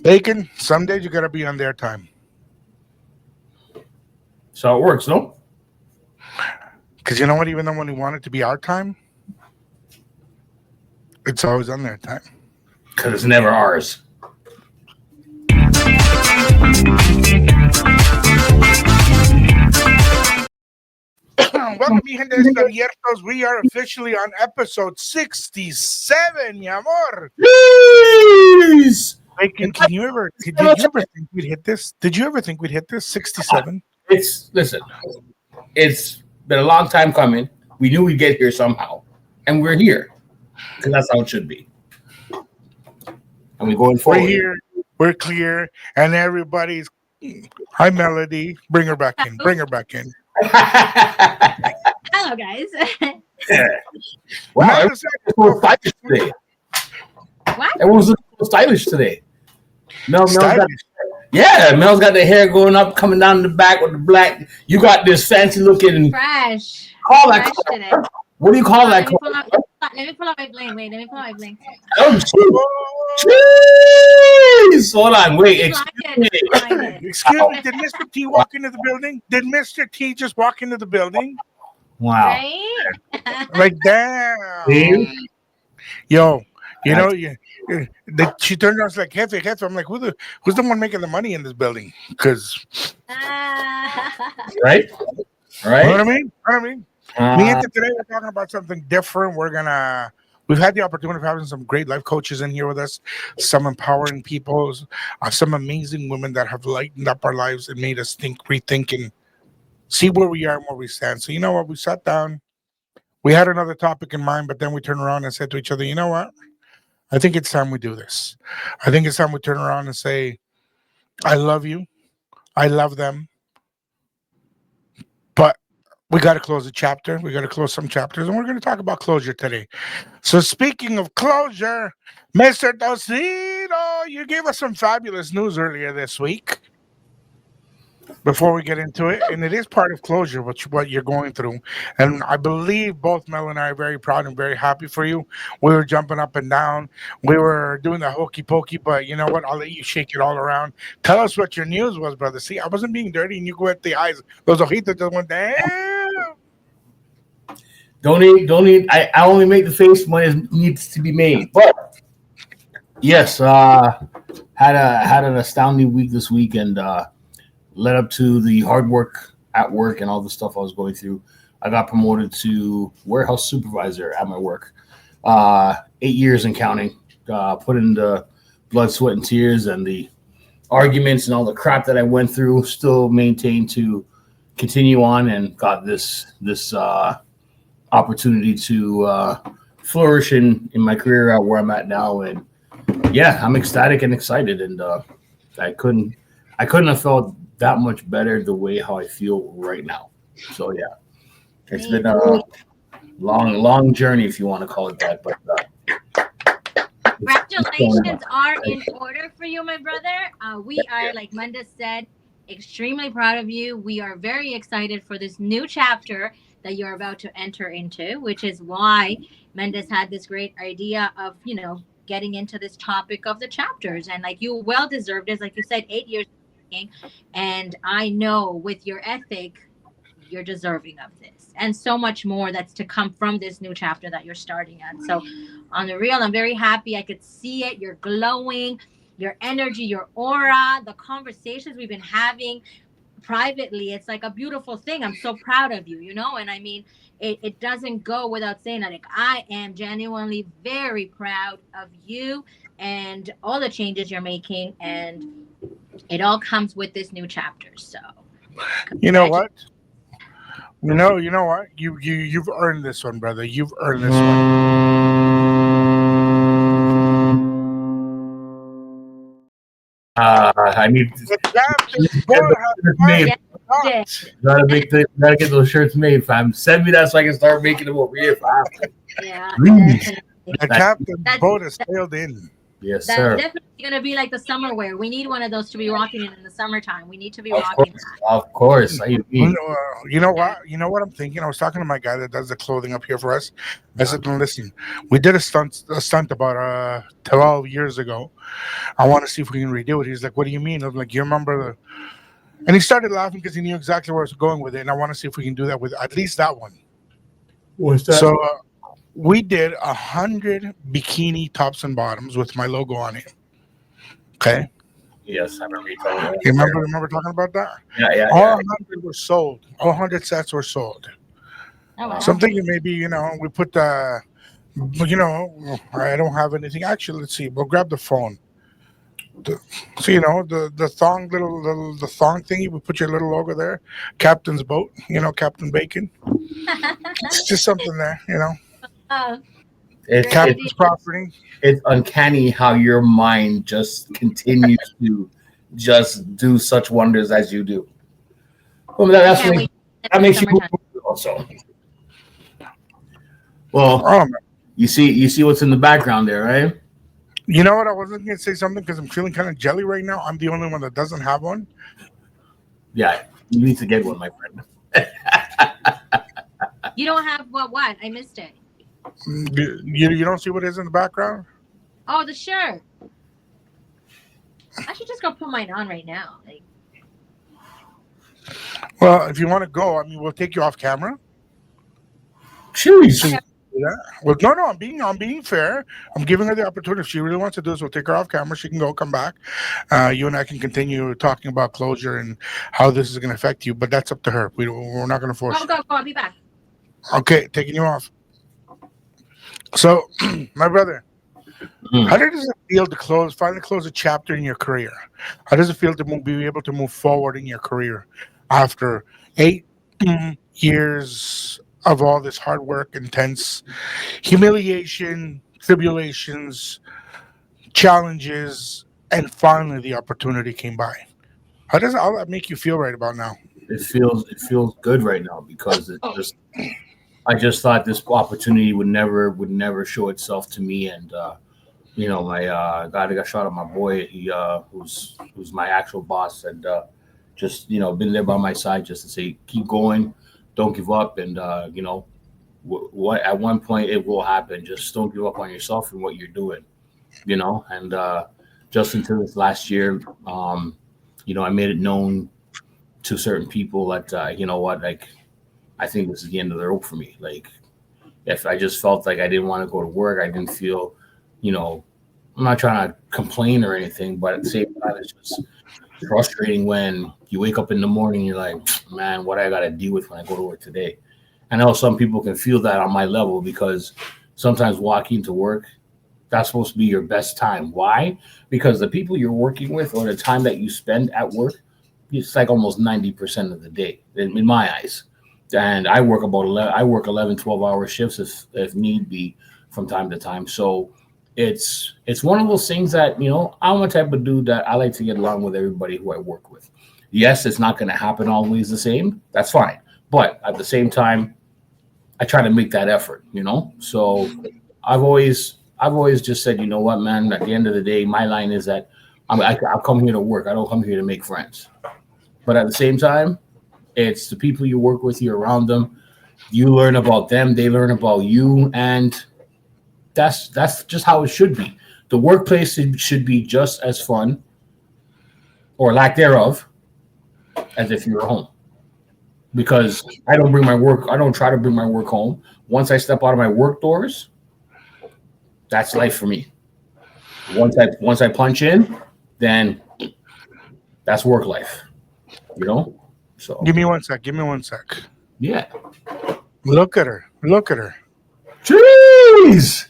Bacon, some days you got to be on their time. So it works, no? Because you know what? Even though when we want it to be our time, it's always on their time. Because it's never ours. Welcome, mi gente de Abiertos. We are officially on episode 67, mi amor. Please! Bacon, did you ever think we'd hit this? Did you ever think we'd hit this? 67? Listen, it's been a long time coming. We knew we'd get here somehow. And we're here. Because that's how it should be. And we're going forward. We're here, we're clear, and everybody's. Hi, Melody. Bring her back in. Bring her back in. Hello, guys. Wow, everyone's so stylish today. What? Everyone's looking so stylish today. Mel's got the hair going up, coming down the back with the black. You got this fancy looking. Fresh. Call that Fresh color. today. What do you call that? Let me pull out my bling. Wait, let me pull out my bling. Oh, jeez. Hold on. Wait. Excuse me. Excuse me. Did Mr. T walk into the building? Did Mr. T just walk into the building? Wow. Right? Like, damn. Yo, you know, she turned around like, Jefe. I'm like, who's the one making the money in this building? Because. Right? You know what I mean? Me and today we're talking about something different. We've had the opportunity of having some great life coaches in here with us, some empowering people, some amazing women that have lightened up our lives and made us rethink, and see where we are and where we stand. So you know what? We sat down, we had another topic in mind, but then we turned around and said to each other, you know what? I think it's time we do this. I think it's time we turn around and say, I love you. I love them. But we got to close a chapter. We got to close some chapters, and we're going to talk about closure today. So speaking of closure, Mr. Tocino, you gave us some fabulous news earlier this week. Before we get into it, and it is part of closure, what you're going through. And I believe both Mel and I are very proud and very happy for you. We were jumping up and down. We were doing the hokey pokey, but you know what? I'll let you shake it all around. Tell us what your news was, brother. See, I wasn't being dirty, and you go at the eyes. Those ojitos just went, damn. Don't eat. I only make the face when it needs to be made. But yes, had an astounding week this week, and led up to the hard work at work and all the stuff I was going through. I got promoted to warehouse supervisor at my work. 8 years and counting. Put in the blood, sweat, and tears, and the arguments and all the crap that I went through. Still maintained to continue on, and got this opportunity to flourish in my career at where I'm at now. And yeah, I'm ecstatic and excited, and I couldn't have felt that much better the way how I feel right now. So yeah, it's been a long journey, if you want to call it that. But congratulations are in order for you, my brother. We are, like Mendes said, extremely proud of you. We are very excited for this new chapter that you're about to enter into, which is why Mendes had this great idea of, getting into this topic of the chapters. And like, you well deserved it. Like you said, 8 years, and I know with your ethic, you're deserving of this and so much more that's to come from this new chapter that you're starting at. So on the real, I'm very happy. I could see it. You're glowing, your energy, your aura, the conversations we've been having privately. It's like a beautiful thing. I'm so proud of you, and I mean, it doesn't go without saying that. Like, I am genuinely very proud of you and all the changes you're making, and it all comes with this new chapter. So you know what? You know what? You've earned this one, brother. You've earned this one. I need gotta get those shirts made, fam. Send me that so I can start making them over here, fam. Yeah. The captain's boat has sailed in. Yes, That's sir. definitely It's gonna be like the summer wear. We need one of those to be rocking it in the summertime. We need to be Of rocking course, that. of course. I You mean, know, you know what? You know what I'm thinking. I was talking to my guy that does the clothing up here for us. I said, "No, listen, we did a stunt about 12 years ago. I want to see if we can redo it." He's like, "What do you mean?" I'm like, "You remember the?" And he started laughing because he knew exactly where I was going with it. And I want to see if we can do that with at least that one. what's that? So we did 100 bikini tops and bottoms with my logo on it. Okay, Yes, I remember you telling me. you remember talking about that? Yeah, yeah, All yeah. 100 were sold. All 100 sets were sold. Oh Uh, So I'm wow. thinking maybe we put the, I don't have anything. Actually, let's see. We'll grab the phone. The, so the thong little the thong thingy. We put your little logo there. Captain's boat. Captain Bacon. It's just something there. Oh, it's great it's idea. Captain's property. it's uncanny how your mind just continues to just do such wonders as you do. Well, I that's can't makes wait. that It's makes you summertime. also. Well, Oh, man. you see what's in the background there, right? You know what? I wasn't gonna say something because I'm feeling kind of jelly right now. I'm the only one that doesn't have one. Yeah, you need to get one, my friend. You don't have what? What? I missed it. You don't see what is in the background? Oh, the shirt. I should just go put mine on right now. Like, Well, if you want to go, I mean, we'll take you off camera. So Jeez. you can do that. Well, no, I'm being fair. I'm giving her the opportunity. If she really wants to do this, we'll take her off camera. She can go, come back. You and I can continue talking about closure and how this is going to affect you. But that's up to her. We're not going to force go, you. go, go. I'll be back. Okay, taking you off. So, my brother, how Mm. does it feel to finally close a chapter in your career? How does it feel to be able to move forward in your career after 8 years of all this hard work, intense humiliation, tribulations, challenges, and finally the opportunity came by? How does all that make you feel right about now? It feels good right now because I just thought this opportunity would never show itself to me, and my guy that got shot at, my boy, he who's my actual boss, and just been there by my side just to say keep going, don't give up, and what at one point it will happen. Just don't give up on yourself and what you're doing, and just until this last year, I made it known to certain people that what, like, I think this is the end of the rope for me. Like, if I just felt like I didn't want to go to work, I didn't feel, you know, I'm not trying to complain or anything, but at the same time, it's just frustrating when you wake up in the morning and you're like, man, what I got to deal with when I go to work today. I know some people can feel that on my level because sometimes walking to work, that's supposed to be your best time. Why? Because the people you're working with or the time that you spend at work, it's like almost 90% of the day in my eyes. And I work about 11, I work 11, 12-hour shifts if need be from time to time. So it's one of those things that, I'm a type of dude that I like to get along with everybody who I work with. Yes, it's not going to happen always the same. That's fine. But at the same time, I try to make that effort. So I've always just said, you know what, man, at the end of the day, my line is that I'll come here to work. I don't come here to make friends. But at the same time, it's the people you work with, you're around them. You learn about them, they learn about you, and that's just how it should be. The workplace should be just as fun, or lack thereof, as if you were home. Because I don't try to bring my work home. Once I step out of my work doors, that's life for me. Once I punch in, then that's work life. You know. So Give me one sec. Give me one sec. yeah. Look at her. Look at her. Jeez,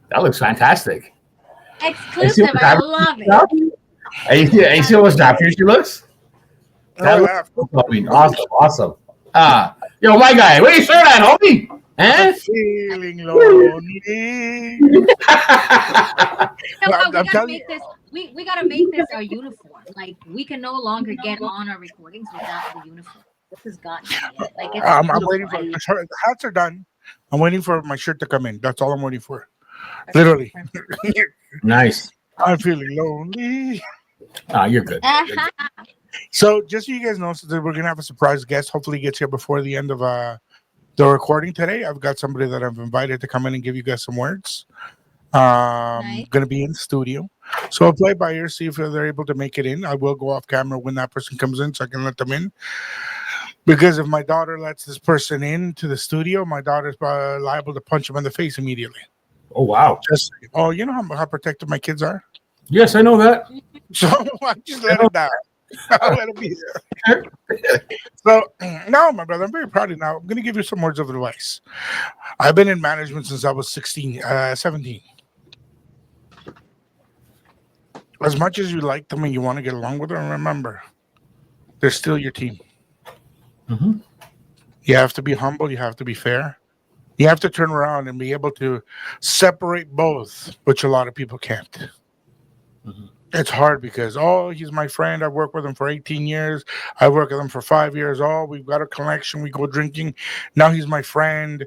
that looks fantastic. I see Exclusive. what I love it. happened. You see how much happier she looks? Oh, That looks yeah. I mean, awesome, awesome. Yo, my guy, where you shirt at, homie? I'm Huh? feeling lonely. You know what? We I'm gotta telling you. make this. We gotta make this our uniform. Like we can no longer get on our recordings without the uniform. This has got to be it. Like it's I'm beautiful. waiting for the hats are done. I'm waiting for my shirt to come in. That's all I'm waiting for. Literally. Nice. I'm feeling lonely. You're good. So just so you guys know, so that we're gonna have a surprise guest. Hopefully, he gets here before the end of the recording today. I've got somebody that I've invited to come in and give you guys some words. Nice. Going to be in the studio, so I'll play by ear, see if they're able to make it in. I will go off camera when that person comes in, so I can let them in. Because if my daughter lets this person in to the studio, my daughter's liable to punch him in the face immediately. Oh, wow. Just you know how protective my kids are. Yes, I know that. So I just let it die. I'll let it be. So no, my brother, I'm very proud of you. Now I'm going to give you some words of advice. I've been in management since I was 17. As much as you like them and you want to get along with them, remember, they're still your team. Mhm. You have to be humble. You have to be fair. You have to turn around and be able to separate both, which a lot of people can't. Mhm. It's hard because, he's my friend. I've worked with him for 18 years. I worked with him for 5 years. We've got a connection. We go drinking. Now he's my friend.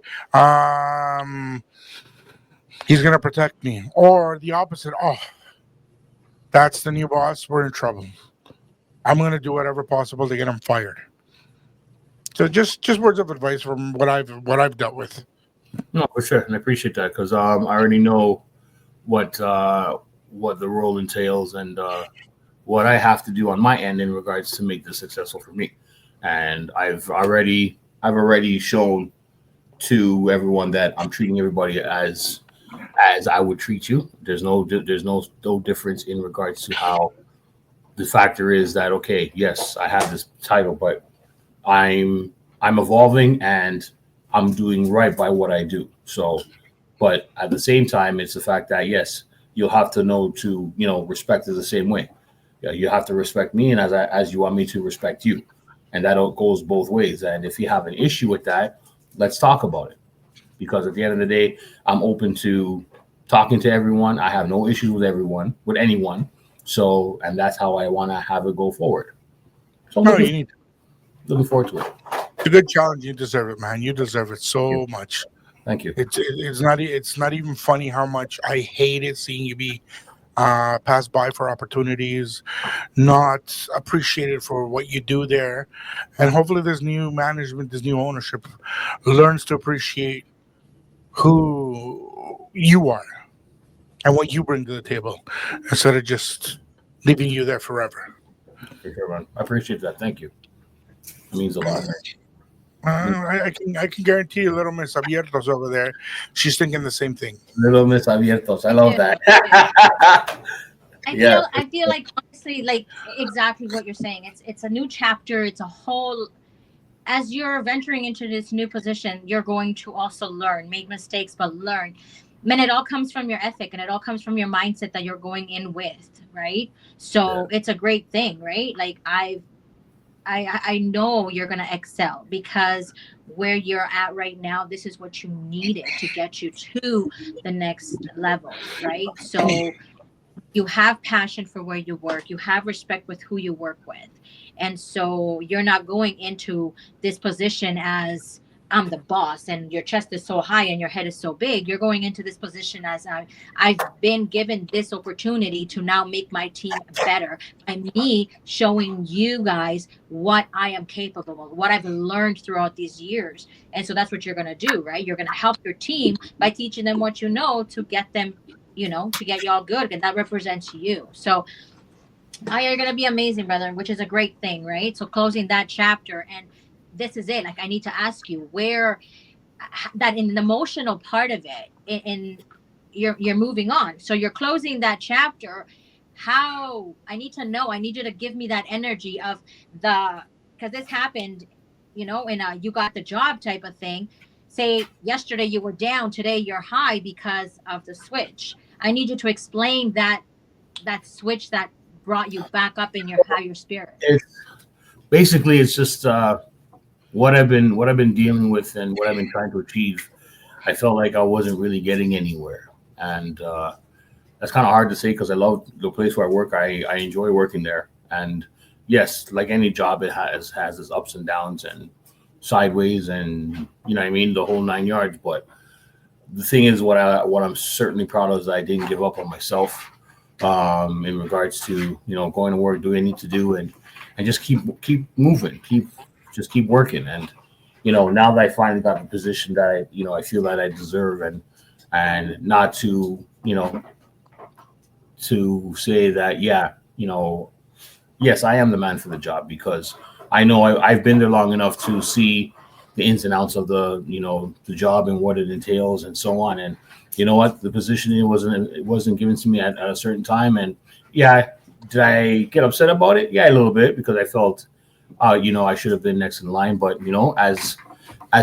He's going to protect me. Or the opposite. That's the new boss. We're in trouble. I'm going to do whatever possible to get him fired. So just words of advice from what I've dealt with. No, for sure, and I appreciate that because I already know what the role entails and what I have to do on my end in regards to make this successful for me. And I've already shown to everyone that I'm treating everybody as I would treat you. There's no difference in regards to how the factor is that okay, yes, I have this title, but I'm evolving and I'm doing right by what I do. So, but at the same time, it's the fact that yes, you'll have to know to respect it the same way. Yeah, you have to respect me, and as you want me to respect you, and that goes both ways. And if you have an issue with that, let's talk about it. Because at the end of the day, I'm open to talking to everyone. I have no issues with anyone. So, and that's how I want to have it go forward. So, No, you need looking forward to it. it's a good challenge. You deserve it, man. You deserve it so much. Thank you. It's not even funny how much I hated seeing you be passed by for opportunities, not appreciated for what you do there, and hopefully this new management, this new ownership, learns to appreciate who you are and what you bring to the table instead of just leaving you there forever. For sure, man. I appreciate that. Thank you. It means a lot. I can guarantee you, little Miss Abiertos over there, she's thinking the same thing. Little Miss Abiertos. I love Yeah. that. Yeah. I feel like honestly, like exactly what you're saying. It's a new chapter. It's a whole. As you're venturing into this new position, you're going to also learn, make mistakes, but learn. Man, it all comes from your ethic and it all comes from your mindset that you're going in with, right? So it's a great thing, right? Like I know you're gonna excel because where you're at right now, this is what you needed to get you to the next level, right? So you have passion for where you work, you have respect with who you work with, and so you're not going into this position as I'm the boss and your chest is so high and your head is so big. You're going into this position as I've been given this opportunity to now make my team better by me showing you guys what I am capable of, what I've learned throughout these years. And so that's what you're going to do, right? You're going to help your team by teaching them what you know to get them, to get y'all good, and that represents you. So you're gonna be amazing, brother, which is a great thing, right? So closing that chapter, and this is it. Like I need to ask you where that in the emotional part of it, in you're moving on. So you're closing that chapter. How I need to know. I need you to give me that energy of because this happened, in a you got the job type of thing. Say yesterday you were down, today you're high because of the switch. I need you to explain that switch that brought you back up in your higher spirit. Basically, it's just what I've been dealing with and what I've been trying to achieve. I felt like I wasn't really getting anywhere, and that's kind of hard to say because I love the place where I work. I enjoy working there, and yes, like any job, it has its ups and downs and sideways, and you know what I mean, the whole 9 yards. But the thing is, what I'm certainly proud of is I didn't give up on myself. In regards to going to work, do what I need to do, and just keep moving, keep working, and now that I finally got the position that I feel that I deserve, and not to to say that, yeah, yes, I am the man for the job, because I know I've been there long enough to see the ins and outs of the job and what it entails and so on. And you know what, the position it wasn't given to me at a certain time. And yeah, did I get upset about it? Yeah, a little bit, because I felt I should have been next in line. But as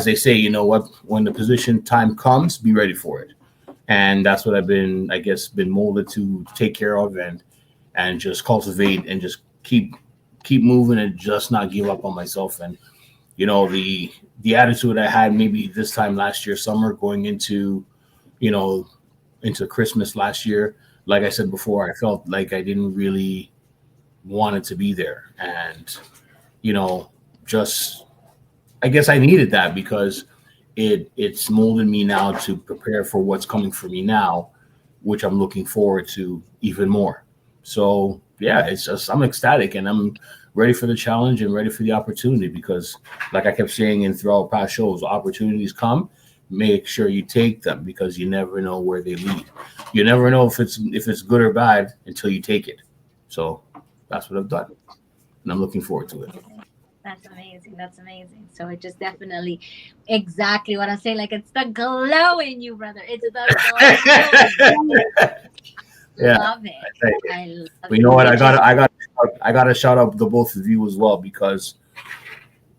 they say, you know what, when the position time comes, be ready for it. And that's what I've been, I guess, been molded to take care of, and just cultivate, and just keep moving, and just not give up on myself. And the attitude I had maybe this time last year summer, going you know into Christmas last year, like I said before, I felt like I didn't really want it to be there. And you know just I guess I needed that, because it's molded me now to prepare for what's coming for me now, which I'm looking forward to even more. So yeah, it's just, I'm ecstatic, and I'm ready for the challenge and ready for the opportunity, because like I kept saying in throughout past shows, opportunities come, make sure you take them, because you never know where they lead. You never know if it's good or bad until you take it. So that's what I've done, and I'm looking forward to it. That's amazing. That's amazing. So it just definitely exactly what I say. Like, it's the glow in you, brother. It's the glow. Yeah. Love it. Thank you. I love But you know what? it. I got to shout out the both of you as well, because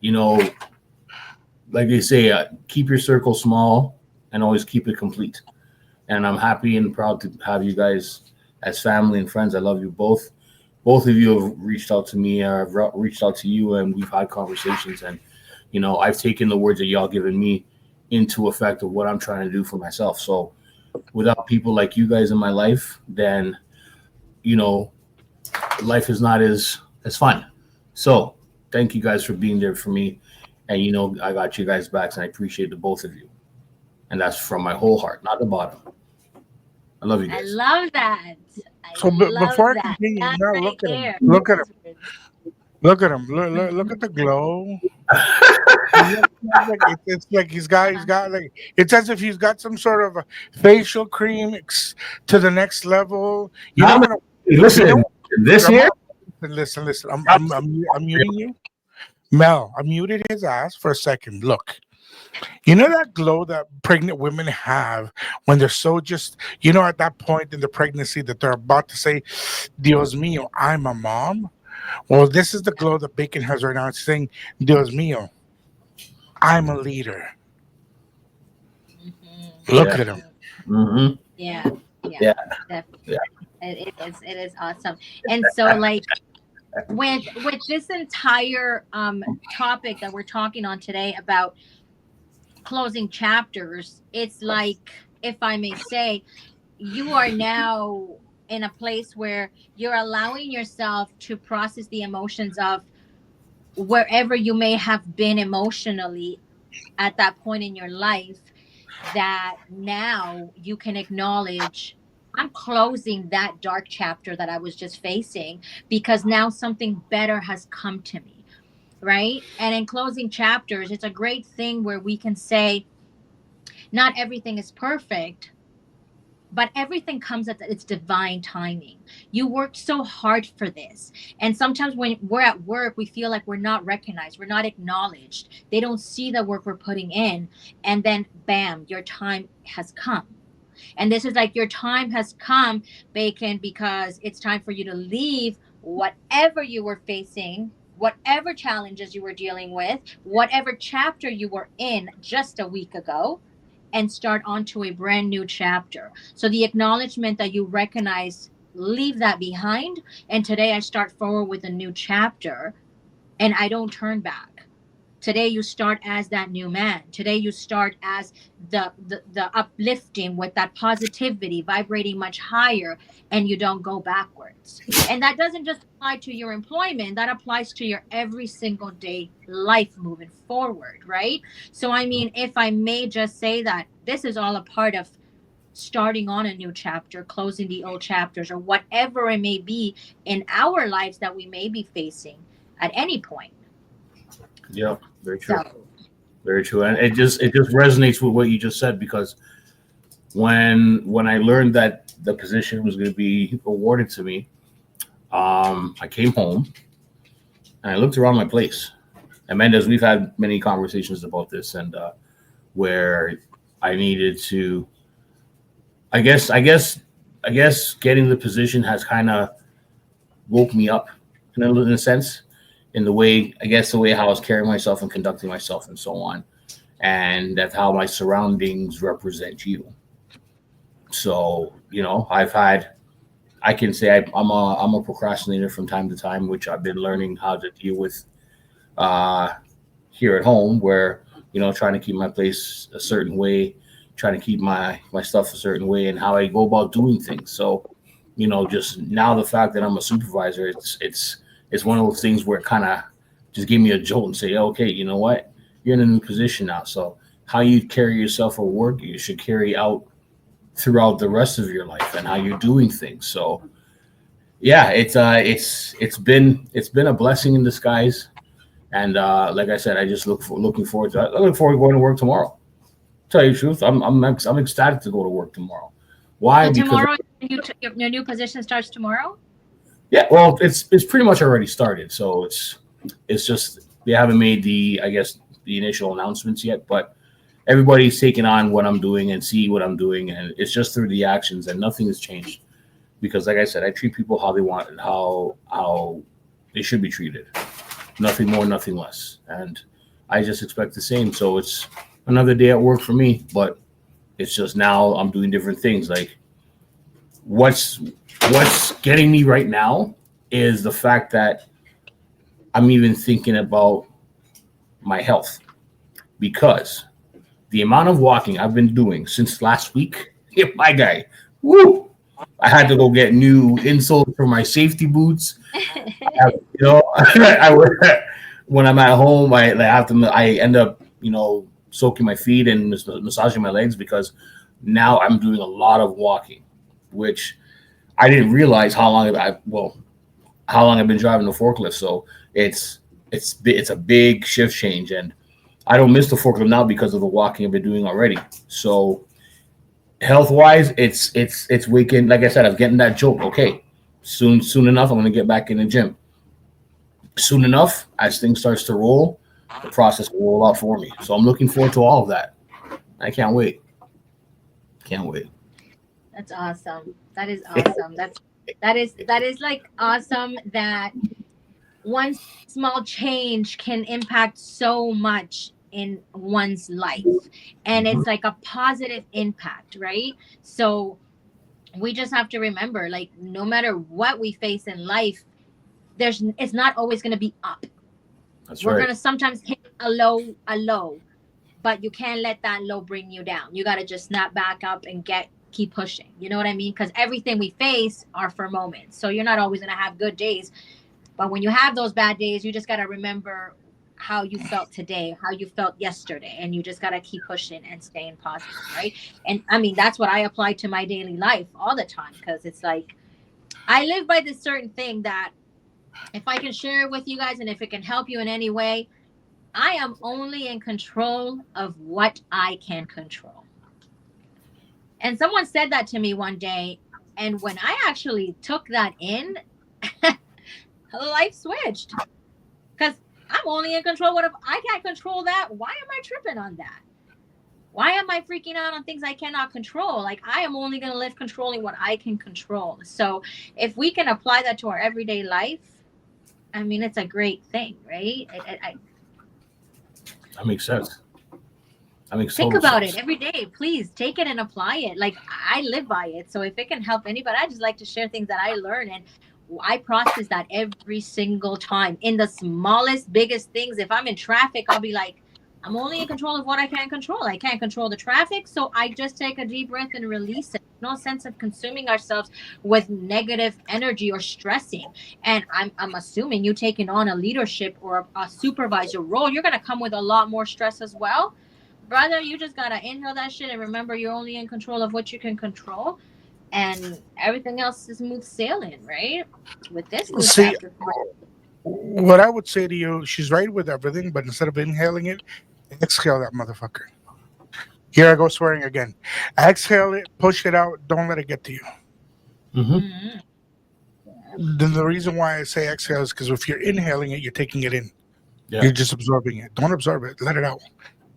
you know, like they say, keep your circle small and always keep it complete. And I'm happy and proud to have you guys as family and friends. I love you both. Both of you have reached out to me, or I've reached out to you, and we've had conversations. And I've taken the words that y'all given me into effect of what I'm trying to do for myself. So without people like you guys in my life, then you know life is not as fun. So thank you guys for being there for me, and I got you guys back, and I appreciate the both of you, and that's from my whole heart, not the bottom. I love you I guys. love that. I So love before I that. continue, That now right look at him. there. Look at him. Those words. Look at him. Look at the glow. It's like he's got like, it's as if he's got some sort of a facial cream to the next level. You know Now, what? You know listen, what? this I'm here. not, listen. I'm muting you, Mel. I muted his ass for a second. Look, you know that glow that pregnant women have when they're so just, at that point in the pregnancy that they're about to say, "Dios mío, I'm a mom." Well, this is the glow that Bacon has right now. It's saying, "Dios mío, I'm a leader." Mhm. Yeah. Look at him. Mhm. Hmm. Yeah. Yeah. Yeah. Definitely. Yeah. It is awesome. And so, like, with this entire topic that we're talking on today about closing chapters, it's like, if I may say, you are now in a place where you're allowing yourself to process the emotions of wherever you may have been emotionally at that point in your life, that now you can acknowledge, I'm closing that dark chapter that I was just facing, because now something better has come to me, right? And in closing chapters, it's a great thing where we can say, not everything is perfect, but everything comes at its divine timing. You worked so hard for this. And sometimes when we're at work, we feel like we're not recognized, we're not acknowledged. They don't see the work we're putting in. And then, bam, your time has come. And this is like, your time has come, Bacon, because it's time for you to leave whatever you were facing, whatever challenges you were dealing with, whatever chapter you were in just a week ago, and start onto a brand new chapter. So the acknowledgement that you recognize, leave that behind, and today I start forward with a new chapter, and I don't turn back. Today you start as that new man. Today you start as the uplifting with that positivity, vibrating much higher, and you don't go backwards. And that doesn't just apply to your employment, that applies to your every single day life moving forward, right? So I mean, if I may just say that this is all a part of starting on a new chapter, closing the old chapters, or whatever it may be in our lives that we may be facing at any point. Yeah, very true. So Very true. And it just resonates with what you just said, because when I learned that the position was going to be awarded to me, I came home and I looked around my place. And Mendez, we've had many conversations about this, and where I needed to, I guess getting the position has kind of woke me up in a sense, in the way, I guess, the way how I was carrying myself and conducting myself and so on, and that's how my surroundings represent you. So I can say I'm a procrastinator from time to time, which I've been learning how to deal with uh, here at home, where trying to keep my place a certain way, trying to keep my stuff a certain way, and how I go about doing things. So just now, the fact that I'm a supervisor, it's one of those things where it kind of just gave me a jolt and say, okay, you know what, you're in a new position now, so how you carry yourself at work, you should carry out throughout the rest of your life, and how you're doing things. So yeah, it's been a blessing in disguise. And like I said, I just looking forward to it. I look forward to going to work tomorrow. Tell you the truth, I'm ecstatic to go to work tomorrow. Why? so Because tomorrow your new position starts tomorrow. yeah, well, it's pretty much already started. So it's just they haven't made the, I guess, the initial announcements yet, but everybody's taking on what I'm doing and see what I'm doing, and it's just through the actions, and nothing has changed. Because like I said, I treat people how they want and how they should be treated. Nothing more, nothing less. And I just expect the same. So it's another day at work for me, but it's just now I'm doing different things. Like what's getting me right now is the fact that I'm even thinking about my health, because the amount of walking I've been doing since last week, yeah, my guy, woo! I had to go get new insoles for my safety boots. I when I'm at home, I end up soaking my feet and massaging my legs, because now I'm doing a lot of walking, which I didn't realize how long I've been driving the forklift. So it's a big shift change, and I don't miss the forklift now because of the walking I've been doing already. So health wise, it's waking. Like I said, I'm getting that joke. Okay, soon enough, I'm gonna get back in the gym. Soon enough, as things starts to roll, the process will roll out for me. So I'm looking forward to all of that. I can't wait. Can't wait. That's awesome. That is awesome. That is like awesome that one small change can impact so much in one's life, and Mhm. it's like a positive impact, right? So we just have to remember, like, no matter what we face in life, there's it's not always going to be up. That's We're going right. to sometimes hit a low, but you can't let that low bring you down. You got to just snap back up and keep pushing, you know what I mean? Because everything we face are for moments, so you're not always going to have good days. But when you have those bad days, you just got to remember how you felt today, how you felt yesterday, and you just got to keep pushing and staying positive, right? And I mean, that's what I apply to my daily life all the time, because it's like I live by this certain thing that if I can share it with you guys and if it can help you in any way, I am only in control of what I can control. And someone said that to me one day. And when I actually took that in, life switched. Because I'm only in control. What if I can't control that? Why am I tripping on that? Why am I freaking out on things I cannot control? Like, I am only going to live controlling what I can control. So if we can apply that to our everyday life, I mean, it's a great thing, right? That makes sense. That makes Think total about it sense. every day. Please take it and apply it. Like, I live by it. So if it can help anybody, I just like to share things that I learn. And I process that every single time in the smallest, biggest things. If I'm in traffic, I'll be like, I'm only in control of what I can control. I can't control the traffic. So I just take a deep breath and release it. No sense of consuming ourselves with negative energy or stressing. And I'm assuming you taking on a leadership or a supervisor role, you're going to come with a lot more stress as well. Brother, you just got to inhale that shit and remember you're only in control of what you can control, and everything else is smooth sailing, right? With this new See, chapter. what I would say to you, she's right with everything, but instead of inhaling it, exhale that motherfucker. Here I go swearing again. Exhale it, push it out, don't let it get to you. Mm-hmm. Mhm. Then the reason why I say exhale is because if you're inhaling it, you're taking it in. Yeah. You're just absorbing it. Don't absorb it. Let it out.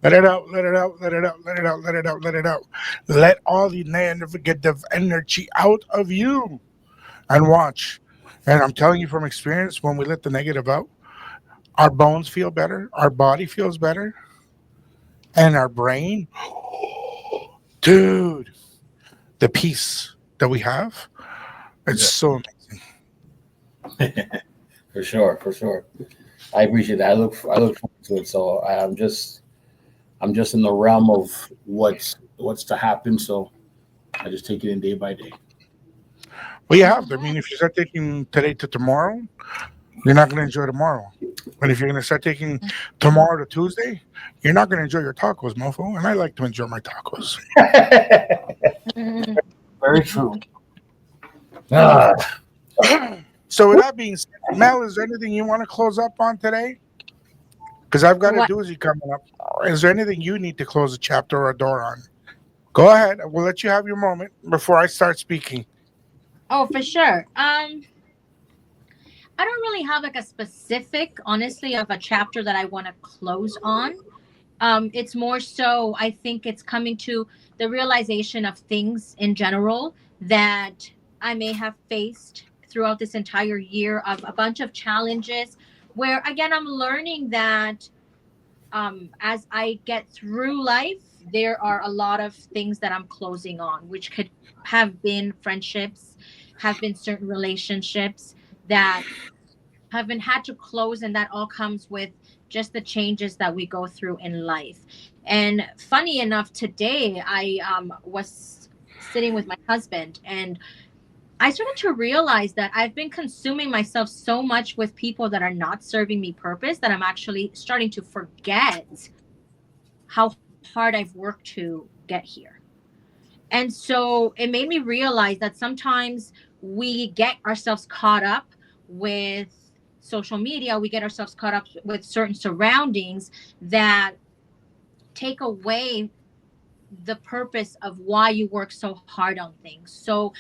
Let it out. Let it out. Let it out. Let it out. Let it out. Let it out. Let all the negative energy out of you and watch. And I'm telling you from experience, when we let the negative out, our bones feel better, our body feels better, and our brain, dude, the peace that we have, it's Yeah. so For sure, for sure. I appreciate that. I look forward to it. So I'm just in the realm of what's to happen. So I just take it in day by day. well, you have to. I mean, if you start taking today to tomorrow, you're not going to enjoy tomorrow. But if you're going to start taking tomorrow to Tuesday, you're not going to enjoy your tacos, mofo. And I like to enjoy my tacos. Mhm. Very true. Ah, So, with that being said, Mel, is there anything you want to close up on today? Because I've got a What? doozy coming up. Is there anything you need to close a chapter or a door on? Go ahead. We'll let you have your moment before I start speaking. Oh, for sure. I don't really have like a specific, honestly, of a chapter that I want to close on. It's more so I think it's coming to the realization of things in general that I may have faced throughout this entire year of a bunch of challenges where again I'm learning that as I get through life, there are a lot of things that I'm closing on, which could have been friendships, have been certain relationships that have been had to close, and that all comes with just the changes that we go through in life. And funny enough, today I was sitting with my husband, and I started to realize that I've been consuming myself so much with people that are not serving me purpose that I'm actually starting to forget how hard I've worked to get here. And so it made me realize that sometimes we get ourselves caught up with social media, we get ourselves caught up with certain surroundings that take away the purpose of why you work so hard on things. So,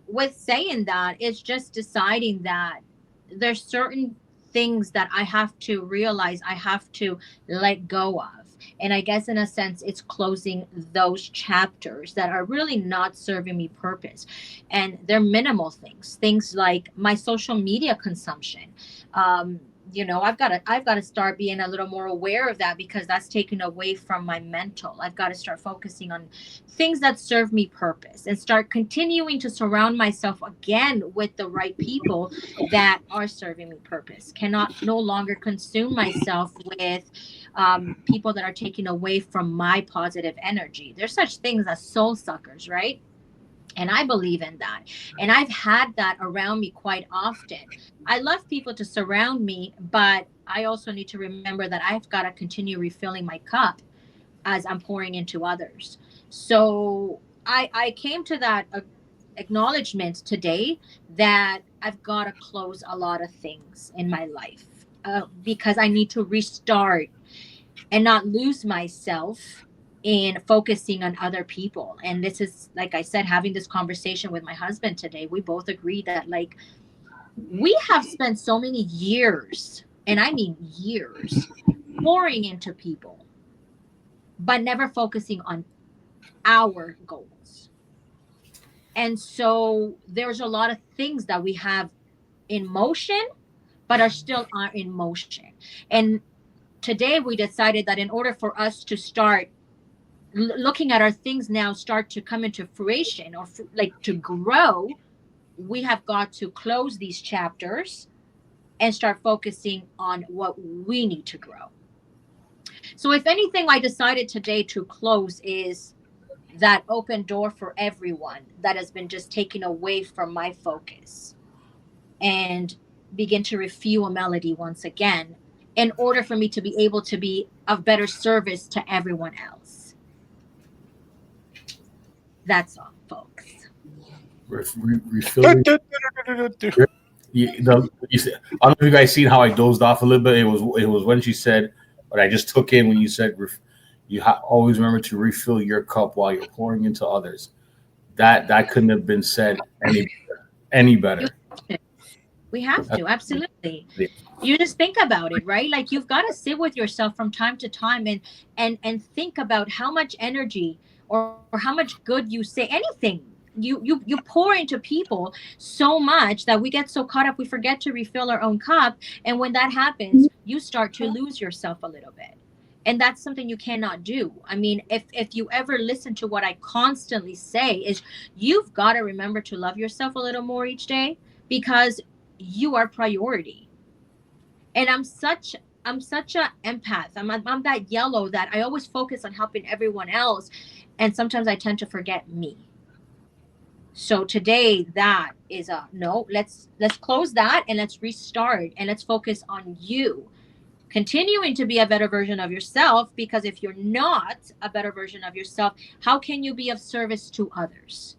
with saying that, it's just deciding that there's certain things that I have to realize I have to let go of. And I guess in a sense, it's closing those chapters that are really not serving me purpose. And they're minimal things, things like my social media consumption. Um, I've got to start being a little more aware of that because that's taken away from my mental. I've got to start focusing on things that serve me purpose and start continuing to surround myself again with the right people that are serving me purpose. Cannot no longer consume myself with people that are taking away from my positive energy. There's such things as soul suckers, right? And I believe in that. And I've had that around me quite often. I love people to surround me, but I also need to remember that I've got to continue refilling my cup as I'm pouring into others. So I came to that acknowledgement today that I've got to close a lot of things in my life because I need to restart and not lose myself in focusing on other people. And this is, like I said, having this conversation with my husband today, we both agree that like we have spent so many years, and I mean years, pouring into people, but never focusing on our goals. And so there's a lot of things that we have in motion, but are still are in motion. And today we decided that in order for us to start looking at our things now start to come into fruition or like to grow, we have got to close these chapters and start focusing on what we need to grow. So, if anything, I decided today to close is that open door for everyone that has been just taken away from my focus, and begin to refuel melody once again in order for me to be able to be of better service to everyone else. That's all, folks. Refilling. I don't know if you guys seen how I dozed off a little bit. It was when she said, but I just took in when you said always remember to refill your cup while you're pouring into others. That couldn't have been said any better. We have to, absolutely. You just think about it, right? Like, you've got to sit with yourself from time to time and think about how much energy or how much good you say anything. You pour into people so much that we get so caught up we forget to refill our own cup, and when that happens, you start to lose yourself a little bit. And that's something you cannot do. I mean, if you ever listen to what I constantly say is, you've got to remember to love yourself a little more each day, because you are priority. And I'm such a empath. I'm that yellow that I always focus on helping everyone else, and sometimes I tend to forget me. So today, that is a no. Let's close that and let's restart and let's focus on you continuing to be a better version of yourself, because if you're not a better version of yourself, how can you be of service to others?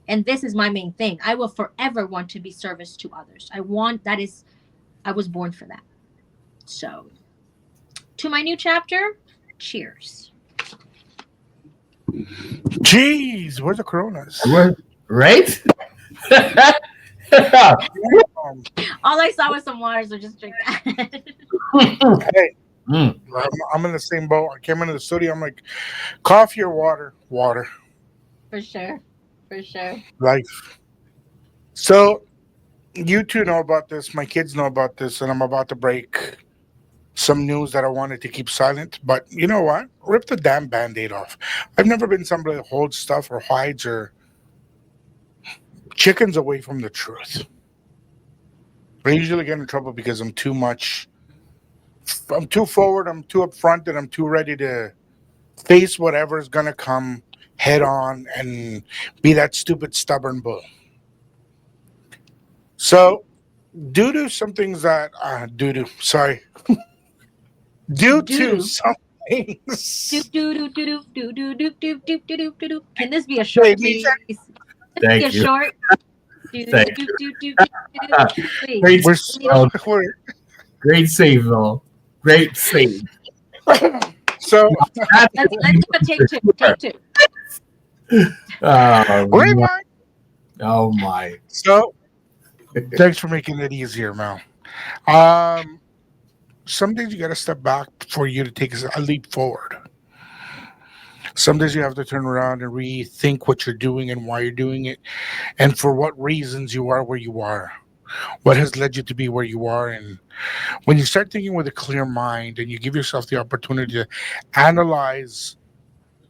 And this is my main thing. I will forever want to be service to others. I was born for that. So, to my new chapter, cheers. Jeez, where's the Coronas? Right? All I saw was some water, so just drink that. Hey, I'm in the same boat. I came into the studio. I'm like, coffee or water? Water. For sure. For sure. Life. So, you two know about this. My kids know about this, and I'm about to break some news that I wanted to keep silent. But you know what? Rip the damn band-aid off. I've never been somebody that holds stuff or hides or chickens away from the truth. I usually get in trouble because I'm too much. I'm too forward. I'm too upfront, and I'm too ready to face whatever's gonna come head on and be that stupid stubborn bull. So, due to some things that sorry, due to Doo-doo. some things. Can this be a short, Hey, please? Can this be a Thank you. short? Thank you. Please. Great, We're, we're great save, though. Great save. so Let's do a take two. Take two. rewind. Oh my. So thanks for making it easier, Mel. Some days you got to step back for you to take a leap forward. Some days you have to turn around and rethink what you're doing and why you're doing it, and for what reasons you are where you are. What has led you to be where you are, and when you start thinking with a clear mind and you give yourself the opportunity to analyze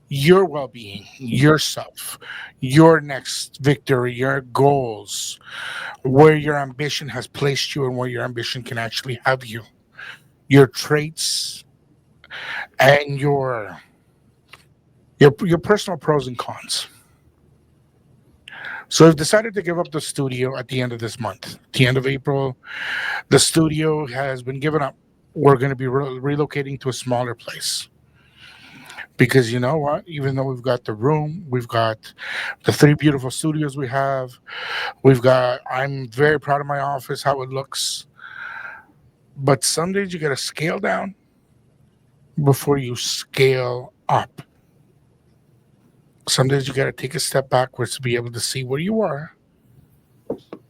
your well-being, yourself, your next victory, your goals, where your ambition has placed you and where your ambition can actually have you, your traits and your personal pros and cons. So I've decided to give up the studio at the end of this month. At the end of April, the studio has been given up. We're going to be relocating to a smaller place. Because you know what? Even though we've got the room, we've got the three beautiful studios we have, I'm very proud of my office, how it looks. But some days you got to scale down before you scale up. Some days you got to take a step backwards to be able to see where you are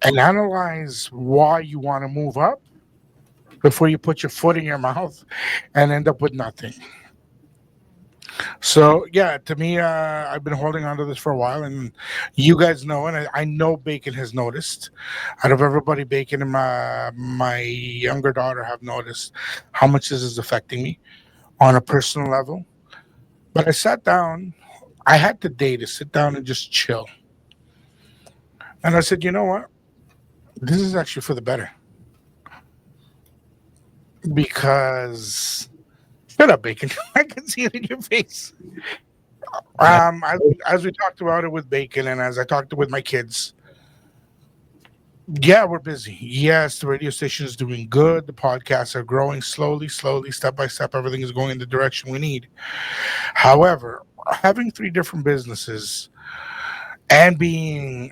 and analyze why you want to move up before you put your foot in your mouth and end up with nothing. So yeah, to me, I've been holding on to this for a while, and you guys know, and I know Bacon has noticed. Out of everybody, Bacon and my younger daughter have noticed how much this is affecting me on a personal level. But I sat down. I had the day to sit down and just chill. And I said, you know what? This is actually for the better because shut up, Bacon. I can see it in your face. As we talked about it with Bacon, and as I talked with my kids, yeah, we're busy. Yes, the radio station is doing good. The podcasts are growing slowly, slowly, step by step. Everything is going in the direction we need. However, having three different businesses and being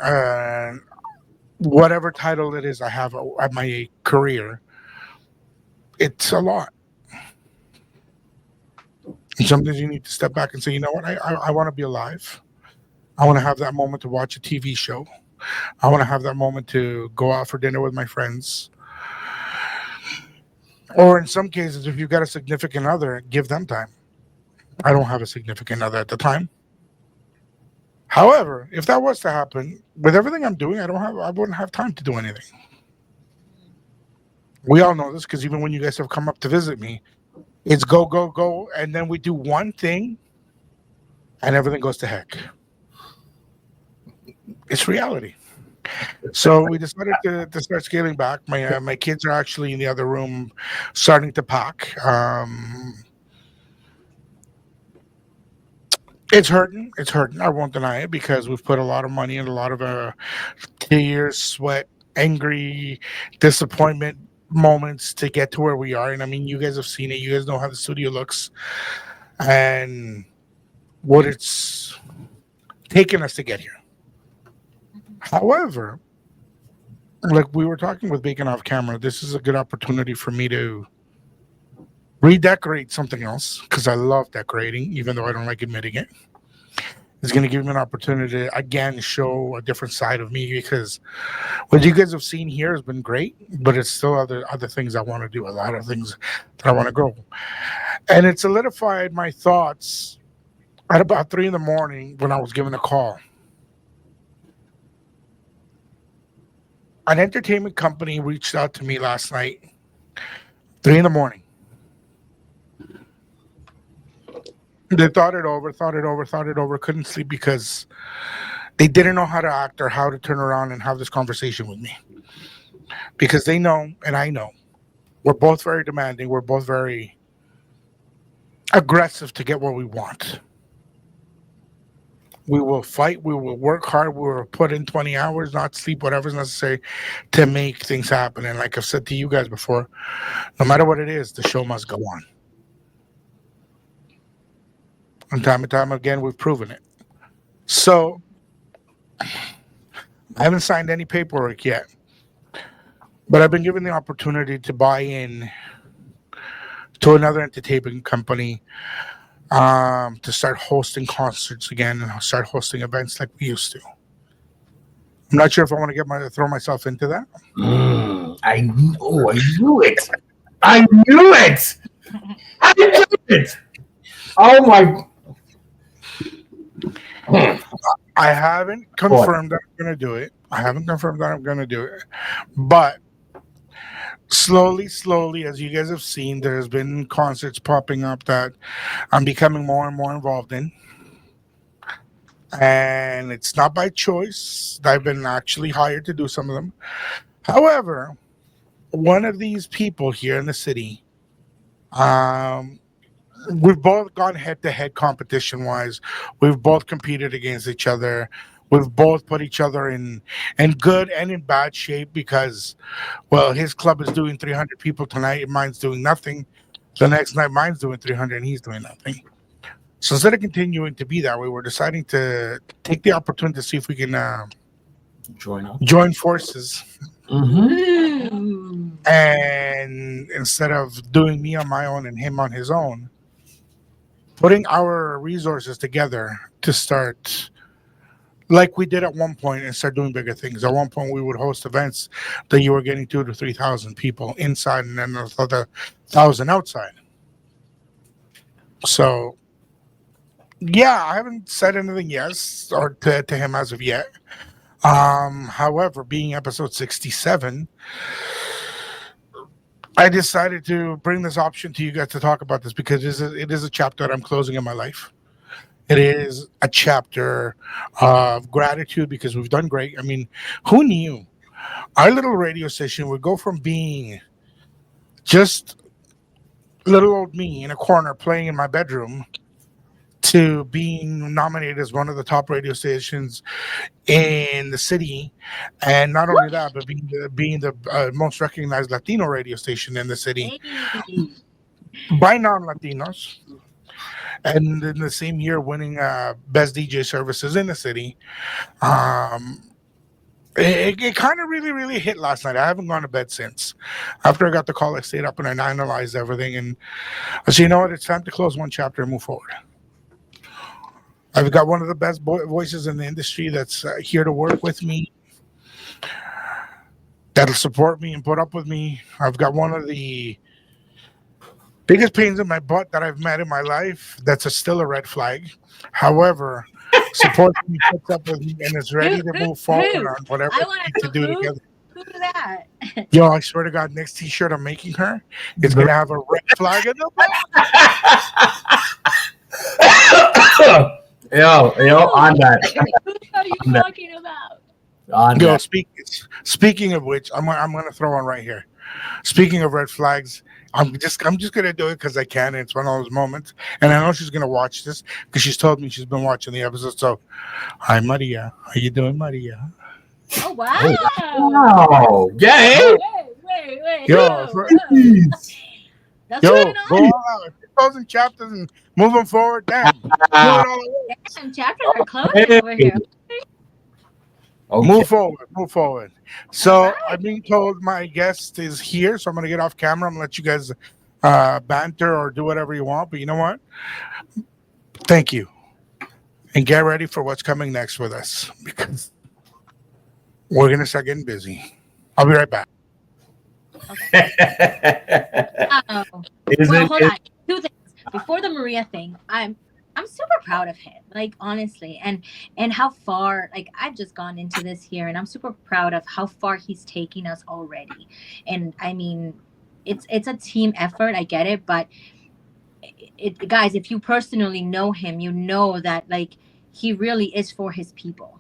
whatever title it is I have at my career, it's a lot. And sometimes you need to step back and say, you know what, I want to be alive. I want to have that moment to watch a TV show. I want to have that moment to go out for dinner with my friends. Or in some cases, if you've got a significant other, give them time. I don't have a significant other at the time. However, if that was to happen, with everything I'm doing, I wouldn't have time to do anything. We all know this because even when you guys have come up to visit me, it's go, go, go, and then we do one thing and everything goes to heck. It's reality. So we decided to start scaling back. My kids are actually in the other room starting to pack. It's hurting. It's hurting. I won't deny it because we've put a lot of money and a lot of tears, sweat, angry, disappointment moments to get to where we are. And I mean, you guys have seen it. You guys know how the studio looks and what it's taken us to get here. However, like we were talking with Bacon off camera, this is a good opportunity for me to redecorate something else because I love decorating, even though I don't like admitting it. It's going to give me an opportunity to again show a different side of me because what you guys have seen here has been great, but it's still other things I want to do, a lot of things that I want to grow. And it solidified my thoughts at about 3 a.m. when I was given a call. An entertainment company reached out to me last night, 3 a.m. They thought it over, couldn't sleep because they didn't know how to act or how to turn around and have this conversation with me. Because they know, and I know, we're both very demanding. We're both very aggressive to get what we want. We will fight. We will work hard. We will put in 20 hours, not sleep, whatever's necessary to make things happen. And like I've said to you guys before, no matter what it is, the show must go on. And time again, we've proven it. So I haven't signed any paperwork yet, but I've been given the opportunity to buy in to another entertainment company to start hosting concerts again and start hosting events like we used to. I'm not sure if I want to throw myself into that. I knew it. I knew it. I knew it. Oh my. I haven't confirmed that I'm going to do it. I haven't confirmed that I'm going to do it. But slowly, as you guys have seen, there's been concerts popping up that I'm becoming more and more involved in. And it's not by choice. I've been actually hired to do some of them. However, one of these people here in the city, we've both gone head-to-head competition-wise. We've both competed against each other. We've both put each other in good and in bad shape because, well, his club is doing 300 people tonight and mine's doing nothing. The next night, mine's doing 300 and he's doing nothing. So instead of continuing to be that way, we're deciding to take the opportunity to see if we can join forces. Mm-hmm. And instead of doing me on my own and him on his own, putting our resources together to start like we did at one point and start doing bigger things. At one point, we would host events that you were getting 2,000 to 3,000 people inside and then another 1,000 outside. So, yeah, I haven't said anything yes or to him as of yet. However, being episode 67, I decided to bring this option to you guys to talk about this because it is a chapter that I'm closing in my life. It is a chapter of gratitude because we've done great. I mean, who knew our little radio station would go from being just little old me in a corner playing in my bedroom to being nominated as one of the top radio stations in the city, and not only that, but being the most recognized Latino radio station in the city Hey. by non-Latinos, and in the same year winning best DJ services in the city. Um, it kind of really hit last night. I haven't gone to bed since. After I got the call, I stayed up and I analyzed everything, and I said, you know what? It's time to close one chapter and move forward. I've got one of the best voices in the industry that's here to work with me, that'll support me and put up with me. I've got one of the biggest pains in my butt that I've met in my life. That's still a red flag. However, supports me, puts up with me, and is ready to move forward on whatever I we want need to do together. Who's that? Yo, I swear to God, next T-shirt I'm making her is gonna have a red flag in the back. Yo, on that. Who are you talking about? On Yo, that. speaking of which, I'm gonna throw one right here. Speaking of red flags, I'm just gonna do it because I can. And it's one of those moments, and I know she's gonna watch this because she's told me she's been watching the episode. So, hi Maria, how you doing, Maria? Oh wow! Wow. Yeah. Wait. Yo, That's yo, going go on. all out. Closing chapters and moving forward. Damn, do it all at once. Some chapters are closing over here. Okay. Move forward. So Alright. I'm being told my guest is here, so I'm gonna get off camera. I'm gonna let you guys banter or do whatever you want. But you know what? Thank you, and get ready for what's coming next with us because we're gonna start getting busy. I'll be right back. Oh. Is Well, it? hold on. Two things. Before the Maria thing, I'm super proud of him. Like honestly, and how far. Like I've just gone into this here, and I'm super proud of how far he's taking us already. And I mean, it's a team effort. I get it, but guys, if you personally know him, you know that like he really is for his people,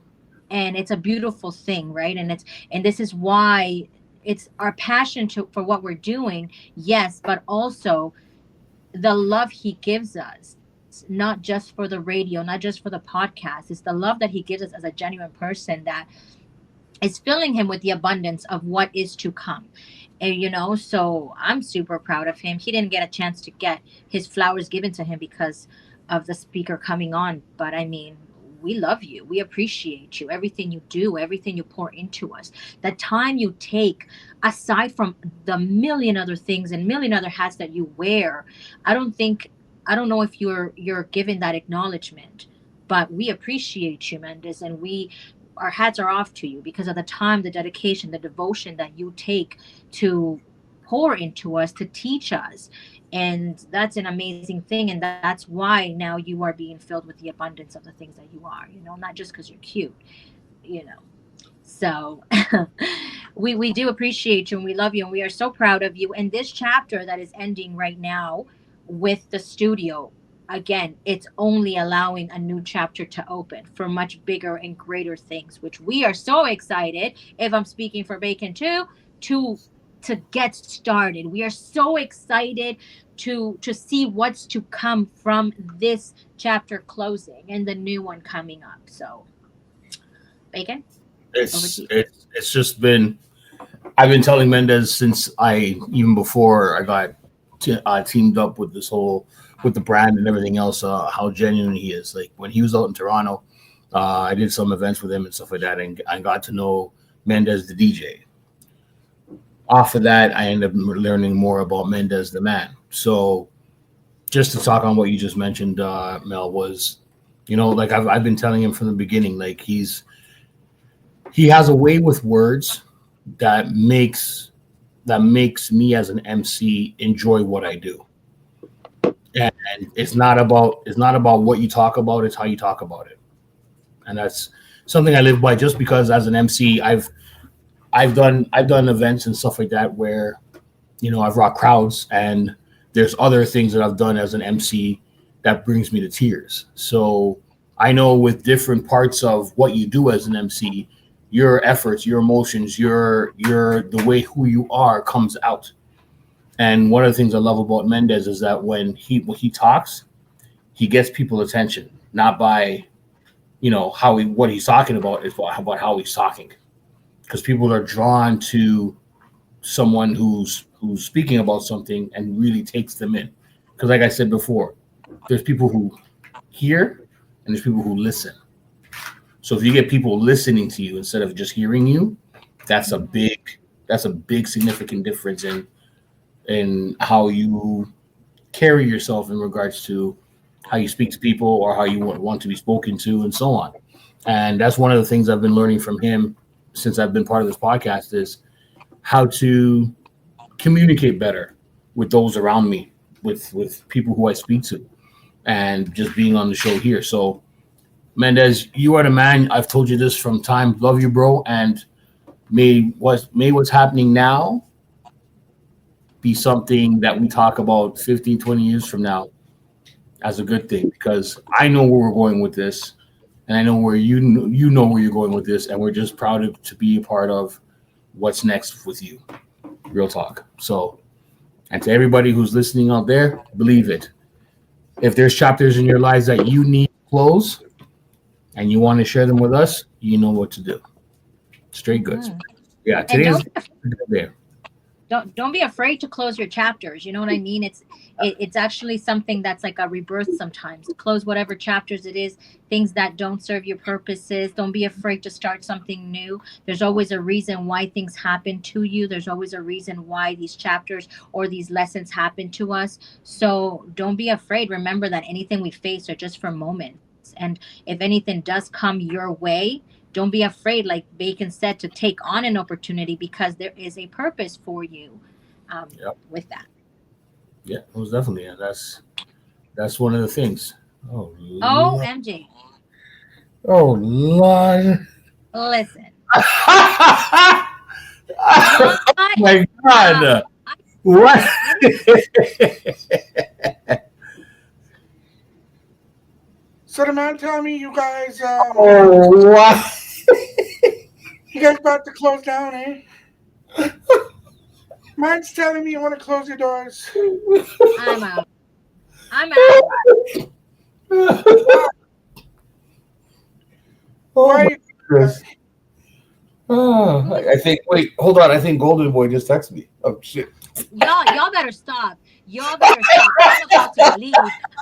and it's a beautiful thing, right? And this is why it's our passion for what we're doing, yes, but also the love he gives us, not just for the radio, not just for the podcast. It's the love that he gives us as a genuine person that is filling him with the abundance of what is to come. And, so I'm super proud of him. He didn't get a chance to get his flowers given to him because of the speaker coming on. But I mean, we love you. We appreciate you. Everything you do, everything you pour into us, the time you take, aside from the million other things and million other hats that you wear. I don't know if you're given that acknowledgement, but we appreciate you, Mendes, and our hats are off to you because of the time, the dedication, the devotion that you take to pour into us, to teach us. And that's an amazing thing. And that's why now you are being filled with the abundance of the things that you are, not just because you're cute, So we do appreciate you and we love you and we are so proud of you. And this chapter that is ending right now with the studio, again, it's only allowing a new chapter to open for much bigger and greater things, which we are so excited, if I'm speaking for Bacon too, to get started. We are so excited to see what's to come from this chapter closing and the new one coming up. So, Bacon? It's just been, I've been telling Mendes since even before I got teamed up with with the brand and everything else, how genuine he is. Like when he was out in Toronto, I did some events with him and stuff like that, and I got to know Mendes the DJ. Off of that, I ended up learning more about Mendes the man. So just to talk on what you just mentioned, Mel, was, like I've been telling him from the beginning, like he has a way with words that makes me as an MC enjoy what I do. And it's not about what you talk about, it's how you talk about it. And that's something I live by, just because as an MC, I've done events and stuff like that where, I've rocked crowds, and there's other things that I've done as an MC that brings me to tears. So I know with different parts of what you do as an MC, your efforts, your emotions, your the way who you are comes out. And one of the things I love about Mendez is that when he talks, he gets people's attention, not by how what he's talking about, is about how he's talking, because people are drawn to someone who's speaking about something and really takes them in. Because like I said before, there's people who hear and there's people who listen. So if you get people listening to you instead of just hearing you, that's a big significant difference in how you carry yourself in regards to how you speak to people or how you want to be spoken to and so on. And that's one of the things I've been learning from him since I've been part of this podcast, is how to communicate better with those around me, with people who I speak to, and just being on the show here. So Mendez, you are the man. I've told you this from time. Love you, bro. And may what's happening now be something that we talk about 15, 20 years from now as a good thing, because I know where we're going with this, and I know where you know where you're going with this, and we're just proud to be a part of what's next with you. Real talk. So, and to everybody who's listening out there, believe it. If there's chapters in your lives that you need to close and you want to share them with us, you know what to do. Straight goods. Yeah, today's there. Don't be afraid to close your chapters. You know what I mean? It's actually something that's like a rebirth sometimes. Close whatever chapters it is, things that don't serve your purposes. Don't be afraid to start something new. There's always a reason why things happen to you. There's always a reason why these chapters or these lessons happen to us. So don't be afraid. Remember that anything we face are just for moments. And if anything does come your way, don't be afraid, like Bacon said, to take on an opportunity, because there is a purpose for you with that. Yeah, most definitely. Yeah, that's one of the things. Oh, OMG. Oh, Lord. Listen. Oh, my God. What? So the man telling me you guys, what? you guys about to close down, eh? Man's telling me you want to close your doors. I'm out. Why? I think. Wait, hold on. I think Golden Boy just texted me. Oh shit! Y'all better stop. I'm about to leave.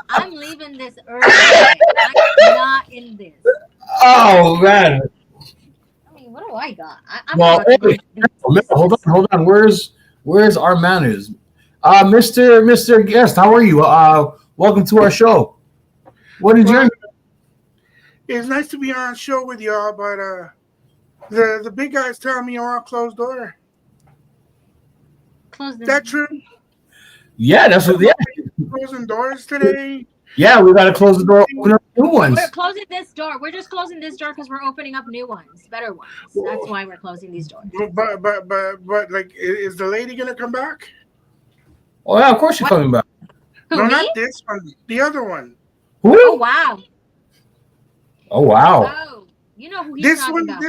I'm leaving this early. I'm not in this. Oh man! I mean, what do I got? Hold on. Where's our manners? Mr. Guest, how are you? Welcome to our show. What did you? It's nice to be on a show with y'all, but the big guy's telling me you want to close door. Close the That true? Yeah, that's what. Yeah, closing doors today. Yeah, we got to close the door. Open up new ones. We're closing this door. We're just closing this door because we're opening up new ones, better ones. That's why we're closing these doors. But like, is the lady gonna come back? Oh yeah, of course she's coming back. Who, no, me? not this one. The other one. Who? Oh wow. Oh wow. Oh, you know who he's talking about.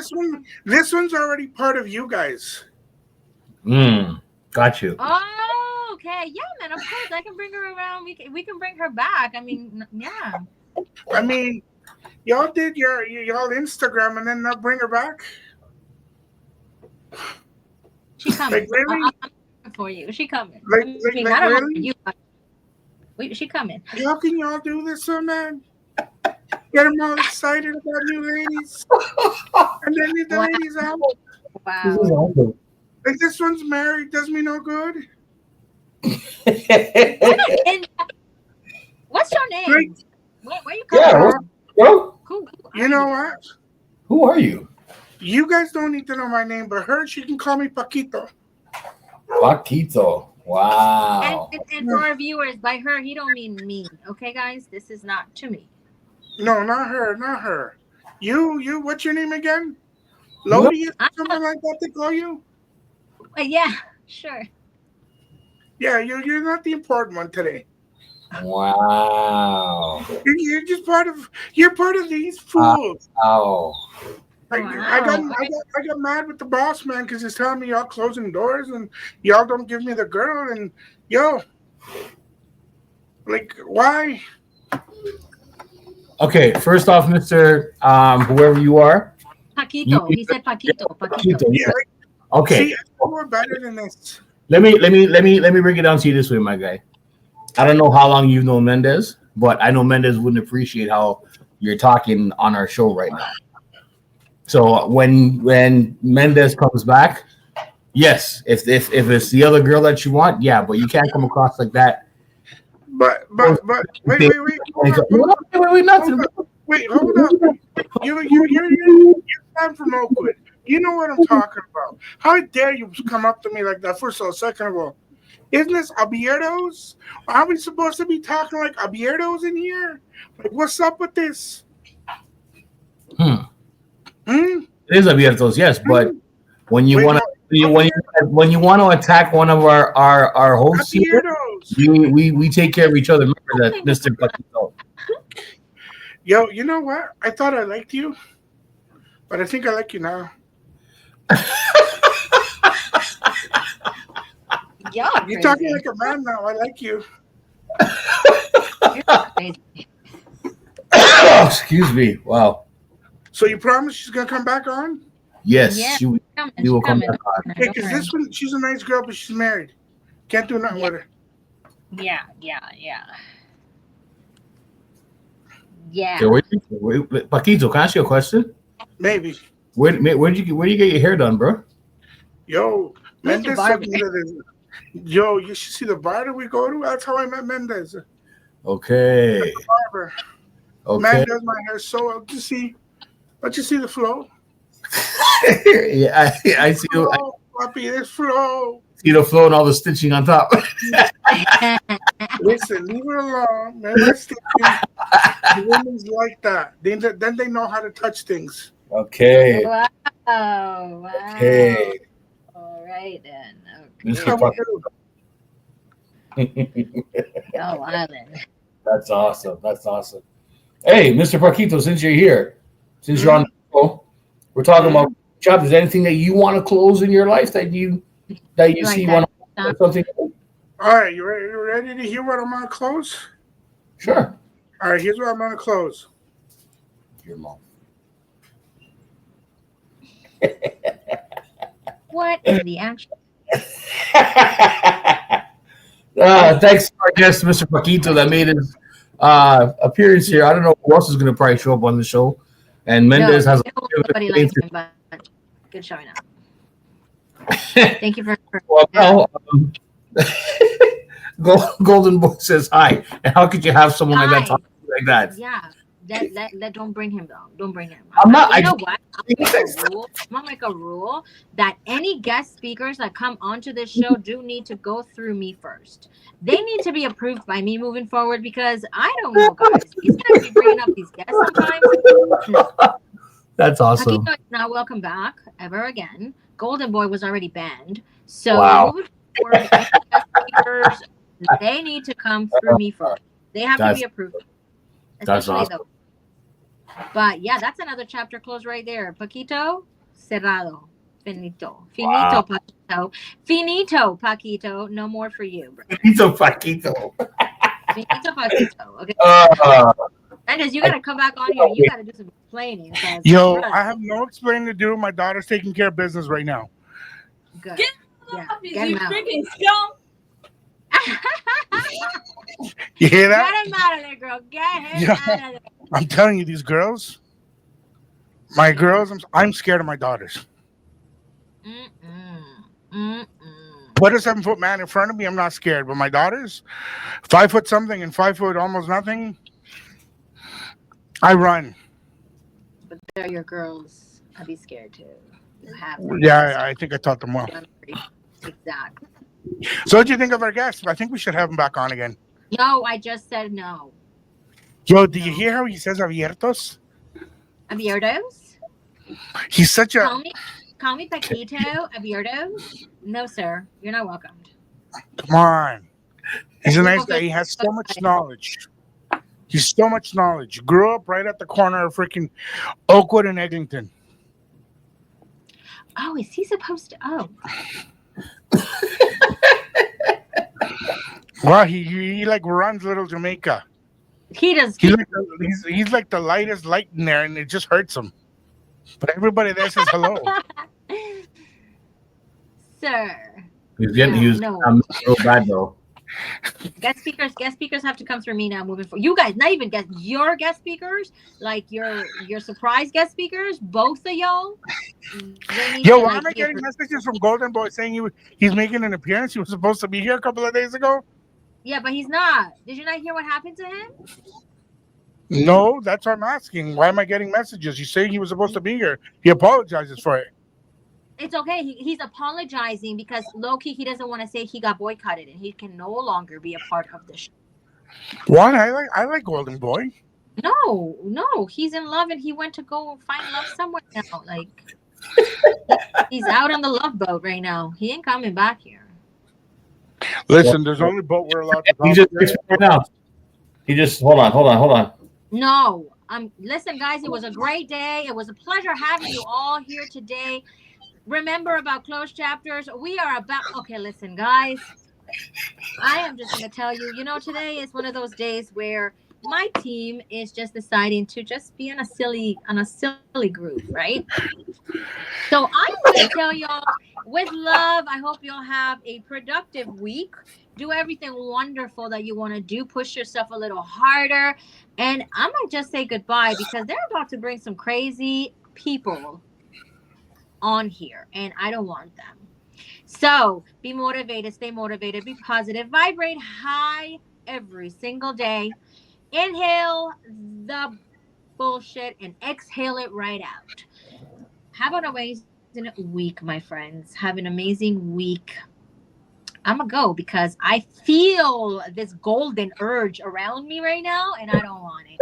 This one's already part of you guys. Got you. Oh, okay. Yeah, man. Of course, I can bring her around. We can bring her back. I mean, yeah. I mean, y'all did y'all Instagram and then not bring her back. She coming. Like, really? I'm for you. She coming. Like, I don't really? know you. She coming. How can y'all do this, so man? Get them all excited about new ladies, and then leave the ladies out. Wow. Like, this one's married, does me no good. What's your name? Great. Where you coming from? Well, you know what? Who are you? You guys don't need to know my name, but her, she can call me Paquito. Paquito. Wow. And for our viewers, by her, he don't mean me. Okay, guys? This is not to me. No, not her. You, what's your name again? Lodi, something like that they call you? Yeah, sure. Yeah, you're not the important one today. Wow. You're part of these fools. Wow. I got mad with the boss man because he's telling me y'all closing doors and y'all don't give me the girl and like why? Okay, first off, Mr. Whoever you are. Paquito. He said Paquito. Paquito, yeah. Like, Okay. See, I think we're better than this. Let me break it down to you this way, my guy. I don't know how long you've known Mendez, but I know Mendez wouldn't appreciate how you're talking on our show right now. So when Mendez comes back, yes, if it's the other girl that you want, yeah, but you can't come across like that. But wait, hold up. You're from Oakwood. You know what I'm talking about. How dare you come up to me like that? First of all, second of all, isn't this Abiertos? Are we supposed to be talking like Abiertos in here? Like, what's up with this? It is Abiertos, yes, but when you want to when you want to attack one of our hosts here, we take care of each other. Remember that, Mr. Paquito. Yo, you know what? I thought I liked you, but I think I like you now. You're You're talking like a man now. I like you. Excuse me. Wow. So you promise she's gonna come back on? Yes, Yeah, she will come back on. Okay, because this one, she's a nice girl, but she's married. Can't do nothing with her. Yeah. Okay, Paquito, can I ask you a question? Maybe. Where do you get your hair done, bro? Yo, Mendez took me to this. Yo, you should see the bar that we go to. That's how I met Mendez. Okay. Barber. Okay. Man does my hair so well. Let you see the flow. Yeah, I see. Puppy, this flow. See the flow and all the stitching on top. Listen, leave her alone. Man, the women's like that. Then they know how to touch things. Okay. Wow. Okay. All right then. Mr. That's awesome. Hey, Mr. Paquito, since you're here, since you're on the show, we're talking about jobs. Is there anything that you want to close in your life that you see want to something? All right, you ready to hear what I'm gonna close? Sure. All right, here's what I'm gonna close. Your mom. What in the action? Thanks to our guest, Mr. Paquito, that made his appearance here. I don't know who else is going to probably show up on the show. And Mendez has nobody likes him, but good showing up. Thank you for. Golden Boy says hi. And how could you have someone like that talk like that? Yeah. Don't bring him down. Don't bring him. I'm not. You know what? I'm gonna make a rule that any guest speakers that come onto this show do need to go through me first. They need to be approved by me moving forward because I don't know, guys. He's gonna be bringing up these guests sometimes. That's awesome. Paquito is not welcome back ever again. Golden Boy was already banned. So moving forward, any guest speakers, they need to come through me first. They have to be approved. That's awesome. But yeah, that's another chapter closed right there. Paquito, cerrado. Finito. Paquito. Finito, Paquito. No more for you. Finito, Paquito. Finito, Paquito. Okay. Andres, you got to come back on here. You got to do some explaining. Yo, I have no explaining to do. My daughter's taking care of business right now. Good. Get him out. Freaking scum. You hear that? Get him out of there, girl. Get him out of there. I'm telling you, these girls, my girls, I'm scared of my daughters. Put a 7-foot man in front of me, I'm not scared. But my daughters, 5 foot something and 5 foot almost nothing, I run. But they're your girls. I'd be scared too. Yeah, I think I taught them well. Exactly. So what do you think of our guest? I think we should have him back on again. No, I just said no. Yo, do you hear how he says abiertos? Abiertos? He's such a... Call me Paquito. Abiertos? No, sir. You're not welcomed. Come on. He's a nice guy. He has so much knowledge. He's so much knowledge. Grew up right at the corner of freaking Oakwood and Eglinton. Oh, is he supposed to? Oh, Well, he like runs Little Jamaica. he does. He's like the lightest light in there, and it just hurts him. But everybody there says hello. Sir. He was No. real bad though. Guest speakers have to come through me now moving forward. You guys, not even your guest speakers, like your surprise guest speakers, both of y'all. Yo, why am I getting messages from Golden Boy saying he's making an appearance? He was supposed to be here a couple of days ago. Yeah, but he's not. Did you not hear what happened to him? No, that's what I'm asking. Why am I getting messages? He's saying he was supposed to be here. He apologizes for it. It's okay. He's apologizing because low-key he doesn't want to say he got boycotted and he can no longer be a part of the show. What? I like Golden Boy. No, he's in love and he went to go find love somewhere now. Like he's out on the love boat right now. He ain't coming back here. Listen, there's only boat we're allowed to. He just right now. He just hold on. No, listen, guys. It was a great day. It was a pleasure having you all here today. Remember about closed chapters. We are about. Okay, listen, guys. I am just going to tell you. You know, today is one of those days where my team is just deciding to just be on a silly groove, right? So I'm going to tell y'all with love. I hope you'll have a productive week. Do everything wonderful that you want to do. Push yourself a little harder. And I might just say goodbye because they're about to bring some crazy people on here and I don't want them. So be motivated, stay motivated, be positive, vibrate high every single day. Inhale the bullshit and exhale it right out. Have an amazing week, my friends. Have an amazing week. I'm gonna go because I feel this golden urge around me right now and I don't want it.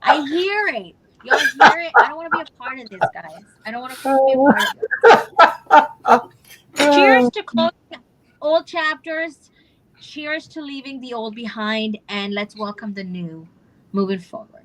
I hear it. Y'all hear it? I don't want to be a part of this, guys. I don't want to be a part of this. Cheers to closing old chapters. Cheers to leaving the old behind. And let's welcome the new moving forward.